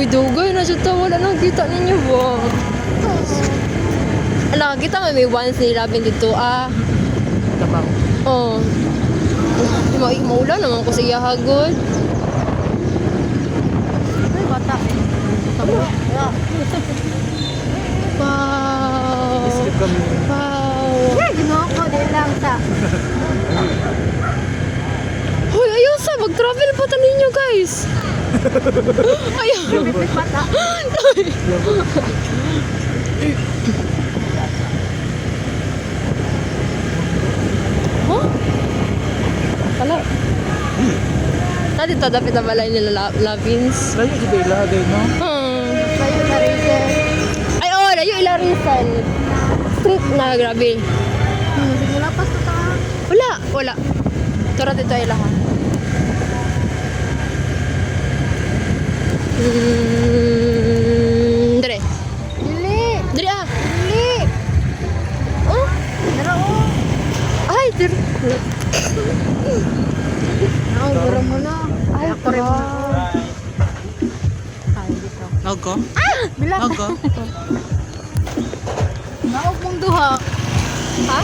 Uy, dugay na siya to. Wala nang kita ninyo ba? Ala, kita may once ni Robin dito. Tabaw. Oh. Maulan naman ko sa iya hagod. Ay, bata. Tabaw. Wow. Escape kami. Wow. Ginawa ko din lang sa. Hoy, ayaw sa. Mag-travel pa ta ninyo, guys. Ayaw. Bata. Huh? Kala. Tadi to dapat na balay nila Lavins. Layo di ba ilagay, no? Layo na rin. Ay, oh, layo ilarisan. Street na, grabe. Wala pa sa ta. Wala. Tara dito ay lahat. Dire. Dire ah. Oh, Nara o. ay, dire. Gura mo na. Ay, Pare mo na. Ay, dito. Nago? Bilang. Nago? Naog mong duha. Ha?